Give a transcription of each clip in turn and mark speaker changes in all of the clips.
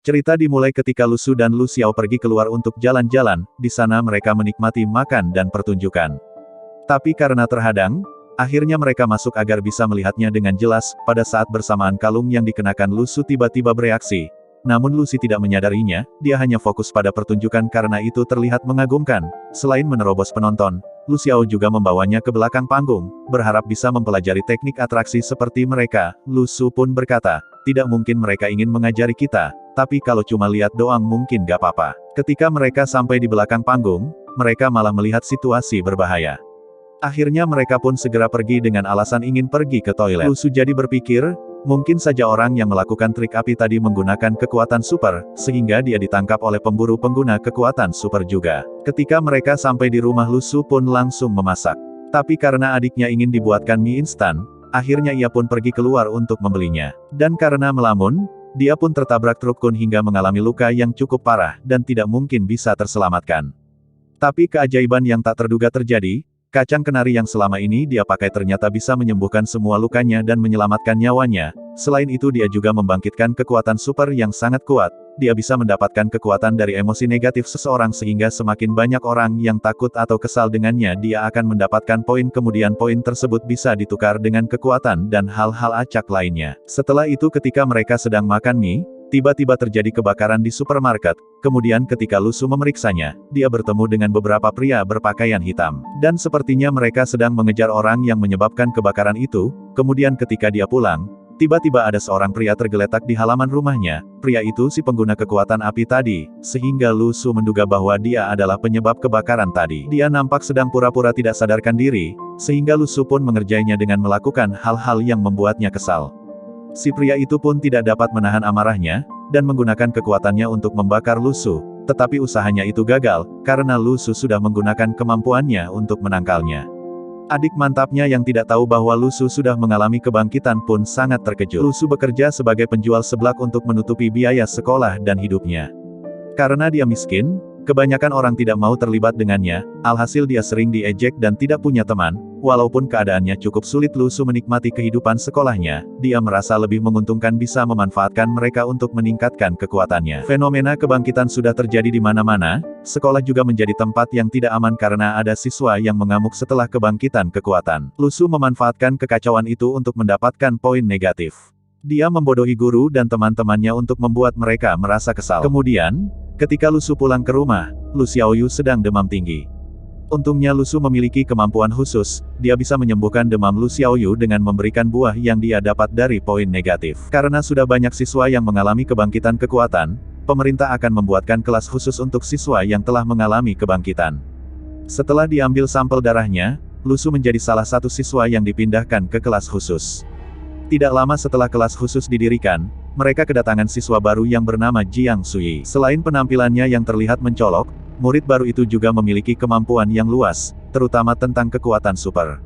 Speaker 1: Cerita dimulai ketika Lu Su dan Lu Xiao pergi keluar untuk jalan-jalan, di sana mereka menikmati makan dan pertunjukan. Tapi karena terhadang, akhirnya mereka masuk agar bisa melihatnya dengan jelas. Pada saat bersamaan kalung yang dikenakan Lu Su tiba-tiba bereaksi. Namun Lucy tidak menyadarinya, dia hanya fokus pada pertunjukan karena itu terlihat mengagumkan. Selain menerobos penonton, Lu Xiao juga membawanya ke belakang panggung, berharap bisa mempelajari teknik atraksi seperti mereka. Lu Su pun berkata, tidak mungkin mereka ingin mengajari kita, tapi kalau cuma lihat doang mungkin gak apa-apa. Ketika mereka sampai di belakang panggung, mereka malah melihat situasi berbahaya. Akhirnya mereka pun segera pergi dengan alasan ingin pergi ke toilet. Lu Su jadi berpikir, mungkin saja orang yang melakukan trik api tadi menggunakan kekuatan super, sehingga dia ditangkap oleh pemburu pengguna kekuatan super juga. Ketika mereka sampai di rumah, Lu Su pun langsung memasak. Tapi karena adiknya ingin dibuatkan mie instan, akhirnya ia pun pergi keluar untuk membelinya. Dan karena melamun, dia pun tertabrak truk kun hingga mengalami luka yang cukup parah, dan tidak mungkin bisa terselamatkan. Tapi keajaiban yang tak terduga terjadi. Kacang kenari yang selama ini dia pakai ternyata bisa menyembuhkan semua lukanya dan menyelamatkan nyawanya. Selain itu dia juga membangkitkan kekuatan super yang sangat kuat. Dia bisa mendapatkan kekuatan dari emosi negatif seseorang sehingga semakin banyak orang yang takut atau kesal dengannya dia akan mendapatkan poin, kemudian poin tersebut bisa ditukar dengan kekuatan dan hal-hal acak lainnya. Setelah itu ketika mereka sedang makan mie, tiba-tiba terjadi kebakaran di supermarket. Kemudian ketika Lu Su memeriksanya, dia bertemu dengan beberapa pria berpakaian hitam. Dan sepertinya mereka sedang mengejar orang yang menyebabkan kebakaran itu. Kemudian ketika dia pulang, tiba-tiba ada seorang pria tergeletak di halaman rumahnya. Pria itu si pengguna kekuatan api tadi, sehingga Lu Su menduga bahwa dia adalah penyebab kebakaran tadi. Dia nampak sedang pura-pura tidak sadarkan diri, sehingga Lu Su pun mengerjainya dengan melakukan hal-hal yang membuatnya kesal. Si pria itu pun tidak dapat menahan amarahnya, dan menggunakan kekuatannya untuk membakar Lu Su. Tetapi usahanya itu gagal, karena Lu Su sudah menggunakan kemampuannya untuk menangkalnya. Adik mantapnya yang tidak tahu bahwa Lu Su sudah mengalami kebangkitan pun sangat terkejut. Lu Su bekerja sebagai penjual seblak untuk menutupi biaya sekolah dan hidupnya. Karena dia miskin, kebanyakan orang tidak mau terlibat dengannya, alhasil dia sering diejek dan tidak punya teman. Walaupun keadaannya cukup sulit, Lu Su menikmati kehidupan sekolahnya, dia merasa lebih menguntungkan bisa memanfaatkan mereka untuk meningkatkan kekuatannya. Fenomena kebangkitan sudah terjadi di mana-mana, sekolah juga menjadi tempat yang tidak aman karena ada siswa yang mengamuk setelah kebangkitan kekuatan. Lu Su memanfaatkan kekacauan itu untuk mendapatkan poin negatif. Dia membodohi guru dan teman-temannya untuk membuat mereka merasa kesal. Kemudian, ketika Lu Su pulang ke rumah, Lu Xiaoyu sedang demam tinggi. Untungnya Lu Su memiliki kemampuan khusus, dia bisa menyembuhkan demam Lu Xiaoyu dengan memberikan buah yang dia dapat dari poin negatif. Karena sudah banyak siswa yang mengalami kebangkitan kekuatan, pemerintah akan membuatkan kelas khusus untuk siswa yang telah mengalami kebangkitan. Setelah diambil sampel darahnya, Lu Su menjadi salah satu siswa yang dipindahkan ke kelas khusus. Tidak lama setelah kelas khusus didirikan, mereka kedatangan siswa baru yang bernama Jiang Sui. Selain penampilannya yang terlihat mencolok, murid baru itu juga memiliki kemampuan yang luas, terutama tentang kekuatan super.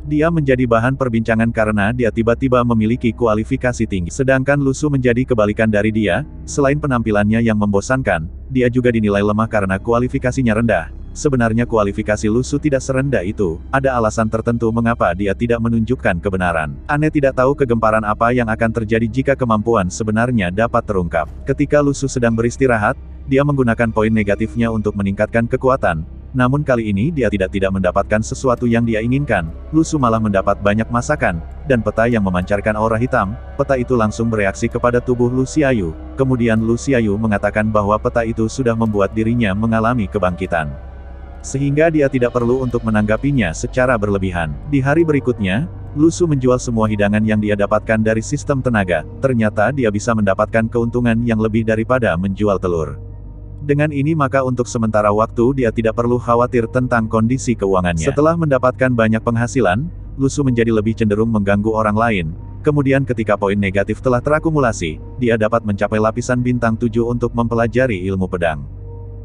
Speaker 1: Dia menjadi bahan perbincangan karena dia tiba-tiba memiliki kualifikasi tinggi. Sedangkan Lu Su menjadi kebalikan dari dia, selain penampilannya yang membosankan, dia juga dinilai lemah karena kualifikasinya rendah. Sebenarnya kualifikasi Lu Su tidak serendah itu, ada alasan tertentu mengapa dia tidak menunjukkan kebenaran. Aneh tidak tahu kegemparan apa yang akan terjadi jika kemampuan sebenarnya dapat terungkap. Ketika Lu Su sedang beristirahat, dia menggunakan poin negatifnya untuk meningkatkan kekuatan. Namun kali ini dia tidak mendapatkan sesuatu yang dia inginkan. Lu Su malah mendapat banyak masakan, dan peta yang memancarkan aura hitam. Peta itu langsung bereaksi kepada tubuh Lu Xiaoyu. Kemudian Lu Xiaoyu mengatakan bahwa peta itu sudah membuat dirinya mengalami kebangkitan. Sehingga dia tidak perlu untuk menanggapinya secara berlebihan. Di hari berikutnya, Lu Su menjual semua hidangan yang dia dapatkan dari sistem tenaga. Ternyata dia bisa mendapatkan keuntungan yang lebih daripada menjual telur. Dengan ini maka untuk sementara waktu dia tidak perlu khawatir tentang kondisi keuangannya. Setelah mendapatkan banyak penghasilan, Lu Su menjadi lebih cenderung mengganggu orang lain. Kemudian ketika poin negatif telah terakumulasi, dia dapat mencapai lapisan bintang 7 untuk mempelajari ilmu pedang.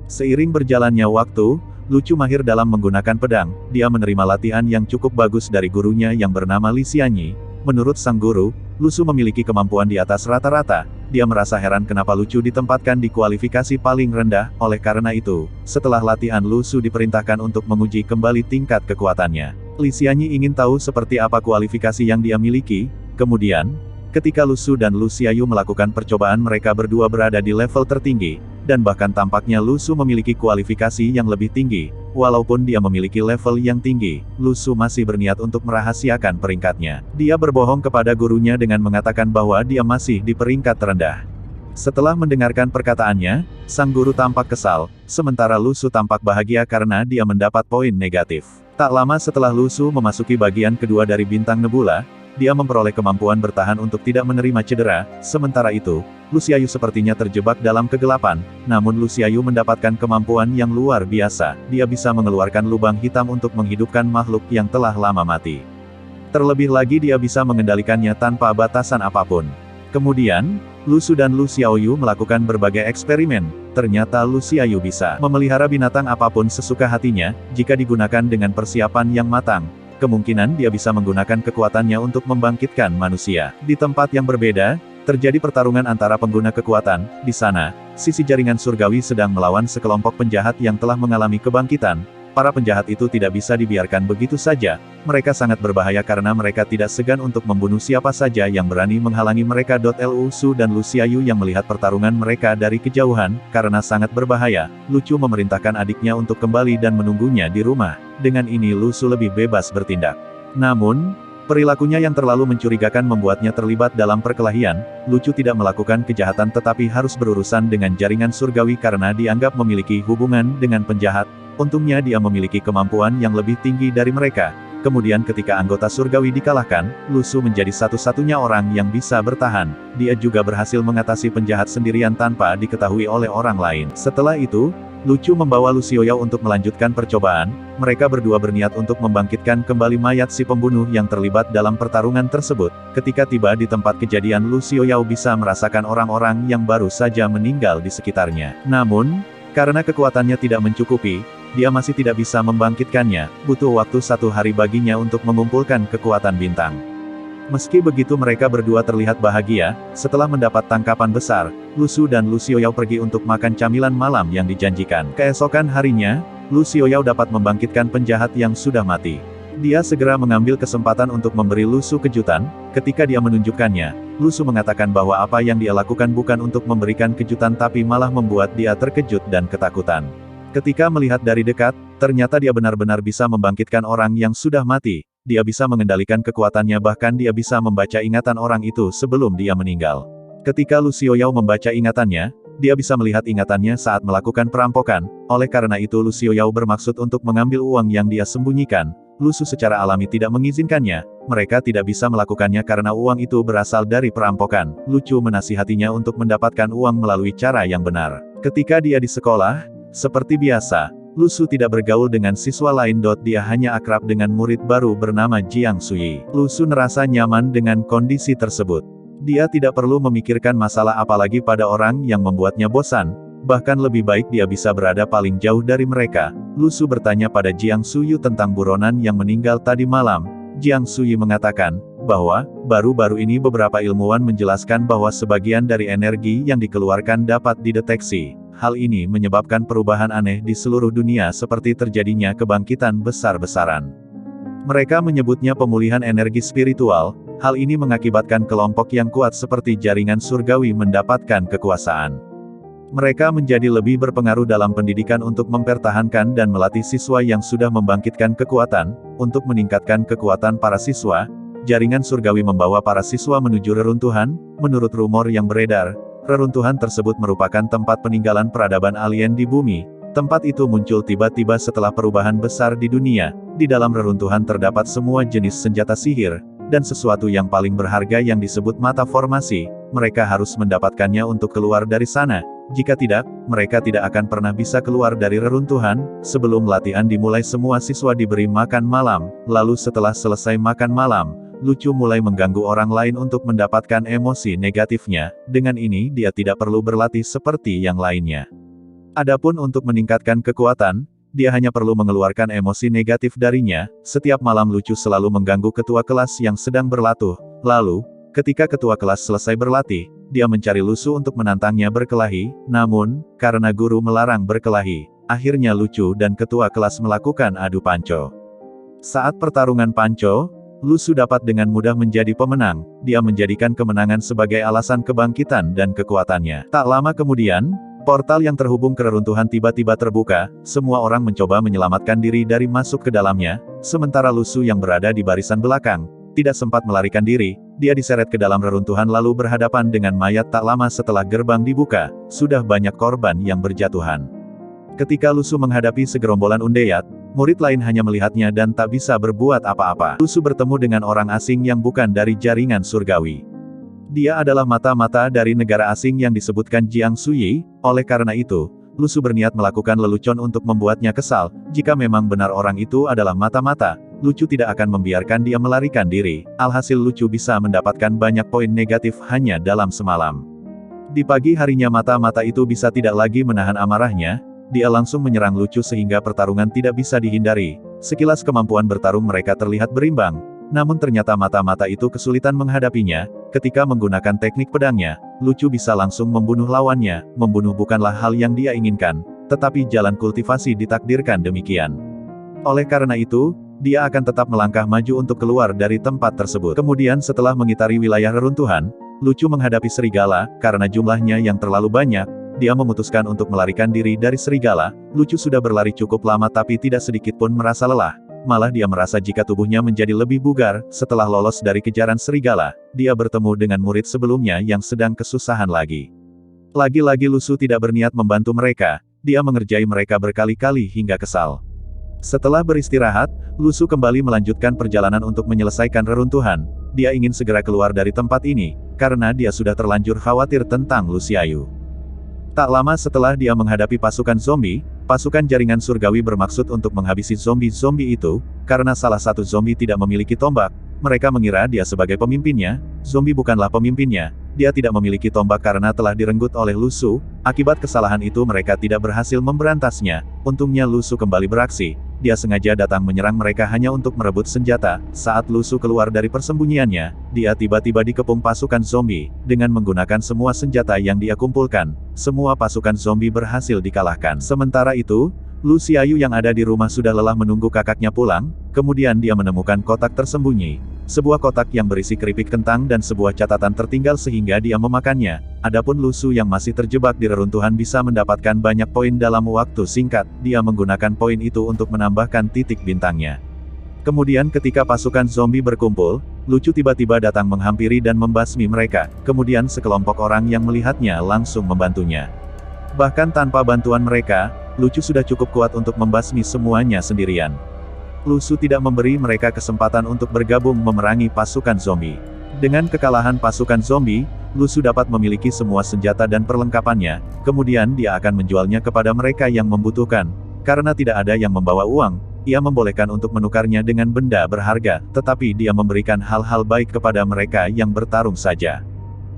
Speaker 1: Seiring berjalannya waktu, Lu Su mahir dalam menggunakan pedang. Dia menerima latihan yang cukup bagus dari gurunya yang bernama Li Xianyi. Menurut sang guru, Lu Su memiliki kemampuan di atas rata-rata. Dia merasa heran kenapa Lu Su ditempatkan di kualifikasi paling rendah. Oleh karena itu, setelah latihan Lu Su diperintahkan untuk menguji kembali tingkat kekuatannya. Li Xianyi ingin tahu seperti apa kualifikasi yang dia miliki. Kemudian, Ketika Lu Su dan Lu Xiaoyu melakukan percobaan, mereka berdua berada di level tertinggi, dan bahkan tampaknya Lu Su memiliki kualifikasi yang lebih tinggi. Walaupun dia memiliki level yang tinggi, Lu Su masih berniat untuk merahasiakan peringkatnya. Dia berbohong kepada gurunya dengan mengatakan bahwa dia masih di peringkat terendah. Setelah mendengarkan perkataannya, sang guru tampak kesal, sementara Lu Su tampak bahagia karena dia mendapat poin negatif. Tak lama setelah Lu Su memasuki bagian kedua dari bintang nebula, dia memperoleh kemampuan bertahan untuk tidak menerima cedera. Sementara itu, Lu Xiaoyu sepertinya terjebak dalam kegelapan, namun Lu Xiaoyu mendapatkan kemampuan yang luar biasa. Dia bisa mengeluarkan lubang hitam untuk menghidupkan makhluk yang telah lama mati. Terlebih lagi dia bisa mengendalikannya tanpa batasan apapun. Kemudian, Lu Su dan Lu Xiaoyu melakukan berbagai eksperimen. Ternyata Lu Xiaoyu bisa memelihara binatang apapun sesuka hatinya, jika digunakan dengan persiapan yang matang. Kemungkinan dia bisa menggunakan kekuatannya untuk membangkitkan manusia. Di tempat yang berbeda, terjadi pertarungan antara pengguna kekuatan. Di sana, sisi jaringan surgawi sedang melawan sekelompok penjahat yang telah mengalami kebangkitan. Para penjahat itu tidak bisa dibiarkan begitu saja. Mereka sangat berbahaya karena mereka tidak segan untuk membunuh siapa saja yang berani menghalangi mereka. Lu Su dan Lu Xiaoyu yang melihat pertarungan mereka dari kejauhan, karena sangat berbahaya, Lu Cu memerintahkan adiknya untuk kembali dan menunggunya di rumah. Dengan ini Lu Su lebih bebas bertindak. Namun, perilakunya yang terlalu mencurigakan membuatnya terlibat dalam perkelahian. Lu Cu tidak melakukan kejahatan tetapi harus berurusan dengan jaringan surgawi karena dianggap memiliki hubungan dengan penjahat. Untungnya dia memiliki kemampuan yang lebih tinggi dari mereka. Kemudian ketika anggota surgawi dikalahkan, Lu Su menjadi satu-satunya orang yang bisa bertahan. Dia juga berhasil mengatasi penjahat sendirian tanpa diketahui oleh orang lain. Setelah itu, Lu Cu membawa Lu Xiaoyu untuk melanjutkan percobaan. Mereka berdua berniat untuk membangkitkan kembali mayat si pembunuh yang terlibat dalam pertarungan tersebut. Ketika tiba di tempat kejadian, Lu Xiaoyu bisa merasakan orang-orang yang baru saja meninggal di sekitarnya. Namun, karena kekuatannya tidak mencukupi, dia masih tidak bisa membangkitkannya. Butuh waktu 1 hari baginya untuk mengumpulkan kekuatan bintang. Meski begitu mereka berdua terlihat bahagia. Setelah mendapat tangkapan besar, Lu Su dan Lu Xiaoyu pergi untuk makan camilan malam yang dijanjikan. Keesokan harinya, Lu Xiaoyu dapat membangkitkan penjahat yang sudah mati. Dia segera mengambil kesempatan untuk memberi Lu Su kejutan. Ketika dia menunjukkannya, Lu Su mengatakan bahwa apa yang dia lakukan bukan untuk memberikan kejutan tapi malah membuat dia terkejut dan ketakutan. Ketika melihat dari dekat, ternyata dia benar-benar bisa membangkitkan orang yang sudah mati. Dia bisa mengendalikan kekuatannya, bahkan dia bisa membaca ingatan orang itu sebelum dia meninggal. Ketika Lu Xiaoyu membaca ingatannya, dia bisa melihat ingatannya saat melakukan perampokan. Oleh karena itu Lu Xiaoyu bermaksud untuk mengambil uang yang dia sembunyikan. Lu Su secara alami tidak mengizinkannya. Mereka tidak bisa melakukannya karena uang itu berasal dari perampokan. Lu Cu menasihatinya untuk mendapatkan uang melalui cara yang benar. Ketika dia di sekolah, seperti biasa, Lu Su tidak bergaul dengan siswa lain. Dia hanya akrab dengan murid baru bernama Jiang Suyi. Lu Su merasa nyaman dengan kondisi tersebut. Dia tidak perlu memikirkan masalah apalagi pada orang yang membuatnya bosan. Bahkan lebih baik dia bisa berada paling jauh dari mereka. Lu Su bertanya pada Jiang Suyi tentang buronan yang meninggal tadi malam. Jiang Suyi mengatakan bahwa, baru-baru ini beberapa ilmuwan menjelaskan bahwa sebagian dari energi yang dikeluarkan dapat dideteksi. Hal ini menyebabkan perubahan aneh di seluruh dunia seperti terjadinya kebangkitan besar-besaran. Mereka menyebutnya pemulihan energi spiritual. Hal ini mengakibatkan kelompok yang kuat seperti jaringan surgawi mendapatkan kekuasaan. Mereka menjadi lebih berpengaruh dalam pendidikan untuk mempertahankan dan melatih siswa yang sudah membangkitkan kekuatan. Untuk meningkatkan kekuatan para siswa, jaringan surgawi membawa para siswa menuju reruntuhan. Menurut rumor yang beredar, reruntuhan tersebut merupakan tempat peninggalan peradaban alien di bumi. Tempat itu muncul tiba-tiba setelah perubahan besar di dunia. Di dalam reruntuhan terdapat semua jenis senjata sihir, dan sesuatu yang paling berharga yang disebut mata formasi. Mereka harus mendapatkannya untuk keluar dari sana. Jika tidak, mereka tidak akan pernah bisa keluar dari reruntuhan. Sebelum latihan dimulai, semua siswa diberi makan malam. Lalu setelah selesai makan malam, Lu Cu mulai mengganggu orang lain untuk mendapatkan emosi negatifnya. Dengan ini dia tidak perlu berlatih seperti yang lainnya. Adapun untuk meningkatkan kekuatan, dia hanya perlu mengeluarkan emosi negatif darinya. Setiap malam Lu Cu selalu mengganggu ketua kelas yang sedang berlatih. Lalu, ketika ketua kelas selesai berlatih, dia mencari Lu Su untuk menantangnya berkelahi. Namun, karena guru melarang berkelahi, akhirnya Lu Cu dan ketua kelas melakukan adu panco. Saat pertarungan panco, Lu Su dapat dengan mudah menjadi pemenang. Dia menjadikan kemenangan sebagai alasan kebangkitan dan kekuatannya. Tak lama kemudian, portal yang terhubung ke reruntuhan tiba-tiba terbuka. Semua orang mencoba menyelamatkan diri dari masuk ke dalamnya, sementara Lu Su yang berada di barisan belakang tidak sempat melarikan diri. Dia diseret ke dalam reruntuhan lalu berhadapan dengan mayat. Tak lama setelah gerbang dibuka, sudah banyak korban yang berjatuhan. Ketika Lu Su menghadapi segerombolan undeyat, murid lain hanya melihatnya dan tak bisa berbuat apa-apa. Lu Su bertemu dengan orang asing yang bukan dari jaringan surgawi. Dia adalah mata-mata dari negara asing yang disebutkan Jiang Suyi. Oleh karena itu, Lu Su berniat melakukan lelucon untuk membuatnya kesal. Jika memang benar orang itu adalah mata-mata, Lu Cu tidak akan membiarkan dia melarikan diri. Alhasil Lu Cu bisa mendapatkan banyak poin negatif hanya dalam semalam. Di pagi harinya mata-mata itu bisa tidak lagi menahan amarahnya. Dia langsung menyerang Lu Cu sehingga pertarungan tidak bisa dihindari. Sekilas kemampuan bertarung mereka terlihat berimbang. Namun ternyata mata-mata itu kesulitan menghadapinya. Ketika menggunakan teknik pedangnya, Lu Cu bisa langsung membunuh lawannya. Membunuh bukanlah hal yang dia inginkan, tetapi jalan kultivasi ditakdirkan demikian. Oleh karena itu, dia akan tetap melangkah maju untuk keluar dari tempat tersebut. Kemudian setelah mengitari wilayah reruntuhan, Lu Cu menghadapi serigala. Karena jumlahnya yang terlalu banyak, dia memutuskan untuk melarikan diri dari serigala. Lu Cu sudah berlari cukup lama tapi tidak sedikit pun merasa lelah. Malah dia merasa jika tubuhnya menjadi lebih bugar. Setelah lolos dari kejaran serigala, dia bertemu dengan murid sebelumnya yang sedang kesusahan lagi. Lagi-lagi Lu Su tidak berniat membantu mereka. Dia mengerjai mereka berkali-kali hingga kesal. Setelah beristirahat, Lu Su kembali melanjutkan perjalanan untuk menyelesaikan reruntuhan. Dia ingin segera keluar dari tempat ini, karena dia sudah terlanjur khawatir tentang Lu Xiaoyu. Tak lama setelah dia menghadapi pasukan zombie, pasukan jaringan surgawi bermaksud untuk menghabisi zombie-zombie itu. Karena salah satu zombie tidak memiliki tombak, mereka mengira dia sebagai pemimpinnya. Zombie bukanlah pemimpinnya. Dia tidak memiliki tombak karena telah direnggut oleh Lu Su. Akibat kesalahan itu mereka tidak berhasil memberantasnya. Untungnya Lu Su kembali beraksi. Dia sengaja datang menyerang mereka hanya untuk merebut senjata. Saat Lu Su keluar dari persembunyiannya, dia tiba-tiba dikepung pasukan zombie. Dengan menggunakan semua senjata yang dia kumpulkan, semua pasukan zombie berhasil dikalahkan. Sementara itu, Lu Xiaoyu yang ada di rumah sudah lelah menunggu kakaknya pulang. Kemudian dia menemukan kotak tersembunyi. Sebuah kotak yang berisi keripik kentang dan sebuah catatan tertinggal sehingga dia memakannya. Adapun Lu Su yang masih terjebak di reruntuhan bisa mendapatkan banyak poin dalam waktu singkat. Dia menggunakan poin itu untuk menambahkan titik bintangnya. Kemudian ketika pasukan zombie berkumpul, Lu Cu tiba-tiba datang menghampiri dan membasmi mereka. Kemudian sekelompok orang yang melihatnya langsung membantunya. Bahkan tanpa bantuan mereka, Lu Cu sudah cukup kuat untuk membasmi semuanya sendirian. Lu Su tidak memberi mereka kesempatan untuk bergabung memerangi pasukan zombie. Dengan kekalahan pasukan zombie, Lu Su dapat memiliki semua senjata dan perlengkapannya. Kemudian dia akan menjualnya kepada mereka yang membutuhkan. Karena tidak ada yang membawa uang, ia membolehkan untuk menukarnya dengan benda berharga, tetapi dia memberikan hal-hal baik kepada mereka yang bertarung saja.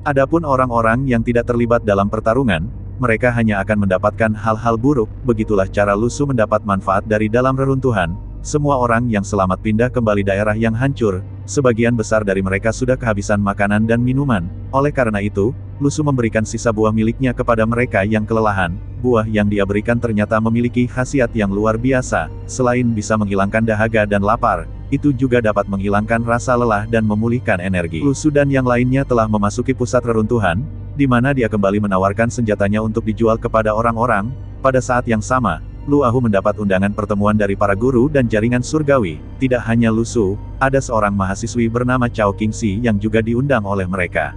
Speaker 1: Adapun orang-orang yang tidak terlibat dalam pertarungan, mereka hanya akan mendapatkan hal-hal buruk. Begitulah cara Lu Su mendapat manfaat dari dalam reruntuhan. Semua orang yang selamat pindah kembali daerah yang hancur. Sebagian besar dari mereka sudah kehabisan makanan dan minuman. Oleh karena itu, Lu Su memberikan sisa buah miliknya kepada mereka yang kelelahan. Buah yang dia berikan ternyata memiliki khasiat yang luar biasa. Selain bisa menghilangkan dahaga dan lapar, itu juga dapat menghilangkan rasa lelah dan memulihkan energi. Lu Su dan yang lainnya telah memasuki pusat reruntuhan, di mana dia kembali menawarkan senjatanya untuk dijual kepada orang-orang. Pada saat yang sama, Lu Ahu mendapat undangan pertemuan dari para guru dan jaringan surgawi. Tidak hanya Lu Su, ada seorang mahasiswi bernama Cao Qingxi yang juga diundang oleh mereka.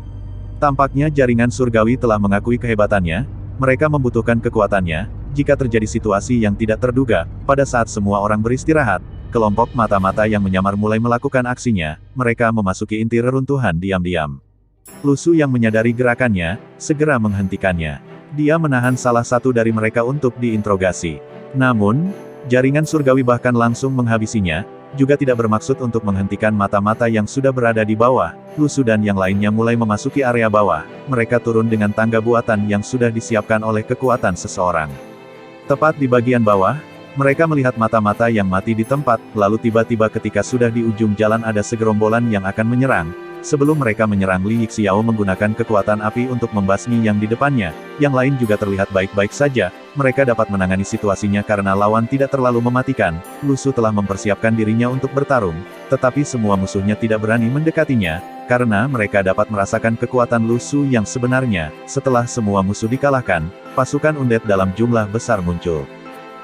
Speaker 1: Tampaknya jaringan surgawi telah mengakui kehebatannya. Mereka membutuhkan kekuatannya. Jika terjadi situasi yang tidak terduga, pada saat semua orang beristirahat, kelompok mata-mata yang menyamar mulai melakukan aksinya. Mereka memasuki inti reruntuhan diam-diam. Lu Su yang menyadari gerakannya, segera menghentikannya. Dia menahan salah satu dari mereka untuk diinterogasi. Namun, jaringan surgawi bahkan langsung menghabisinya, juga tidak bermaksud untuk menghentikan mata-mata yang sudah berada di bawah. Lu Su dan yang lainnya mulai memasuki area bawah. Mereka turun dengan tangga buatan yang sudah disiapkan oleh kekuatan seseorang. Tepat di bagian bawah, mereka melihat mata-mata yang mati di tempat, lalu tiba-tiba ketika sudah di ujung jalan ada segerombolan yang akan menyerang. Sebelum mereka menyerang, Li Yixiao menggunakan kekuatan api untuk membasmi yang di depannya. Yang lain juga terlihat baik-baik saja. Mereka dapat menangani situasinya karena lawan tidak terlalu mematikan. Lu Su telah mempersiapkan dirinya untuk bertarung. Tetapi semua musuhnya tidak berani mendekatinya, karena mereka dapat merasakan kekuatan Lu Su yang sebenarnya. Setelah semua musuh dikalahkan, pasukan undead dalam jumlah besar muncul.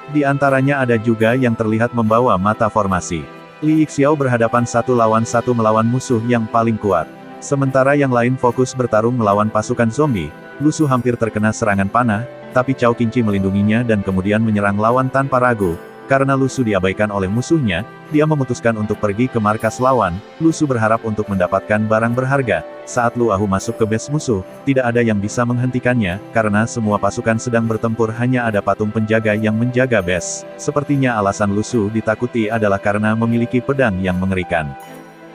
Speaker 1: Di antaranya ada juga yang terlihat membawa mata formasi. Li Yixiao berhadapan 1 lawan 1 melawan musuh yang paling kuat. Sementara yang lain fokus bertarung melawan pasukan zombie, Lu Su hampir terkena serangan panah, tapi Cao Qingqi melindunginya dan kemudian menyerang lawan tanpa ragu. Karena Lu Su diabaikan oleh musuhnya, dia memutuskan untuk pergi ke markas lawan. Lu Su berharap untuk mendapatkan barang berharga. Saat Lu Ahu masuk ke base musuh, tidak ada yang bisa menghentikannya, karena semua pasukan sedang bertempur, hanya ada patung penjaga yang menjaga base. Sepertinya alasan Lu Su ditakuti adalah karena memiliki pedang yang mengerikan.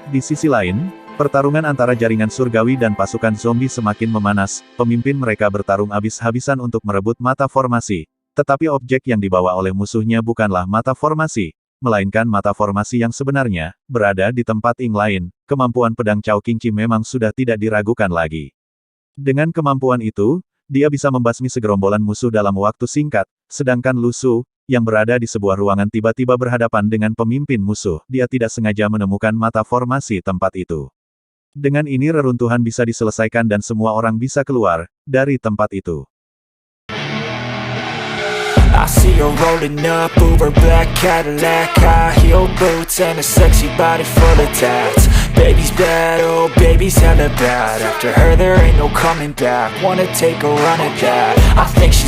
Speaker 1: Di sisi lain, pertarungan antara jaringan surgawi dan pasukan zombie semakin memanas. Pemimpin mereka bertarung habis-habisan untuk merebut mata formasi. Tetapi objek yang dibawa oleh musuhnya bukanlah mata formasi, melainkan mata formasi yang sebenarnya, berada di tempat yang lain. Kemampuan pedang Cao Qingqi memang sudah tidak diragukan lagi. Dengan kemampuan itu, dia bisa membasmi segerombolan musuh dalam waktu singkat, sedangkan Lu Su, yang berada di sebuah ruangan tiba-tiba berhadapan dengan pemimpin musuh. Dia tidak sengaja menemukan mata formasi tempat itu. Dengan ini reruntuhan bisa diselesaikan dan semua orang bisa keluar dari tempat itu.
Speaker 2: I see her rolling up, Uber black Cadillac, high heel boots and a sexy body full of tats. Baby's bad, oh baby's hella bad. After her there ain't no coming back. Wanna take a run at that. I think she's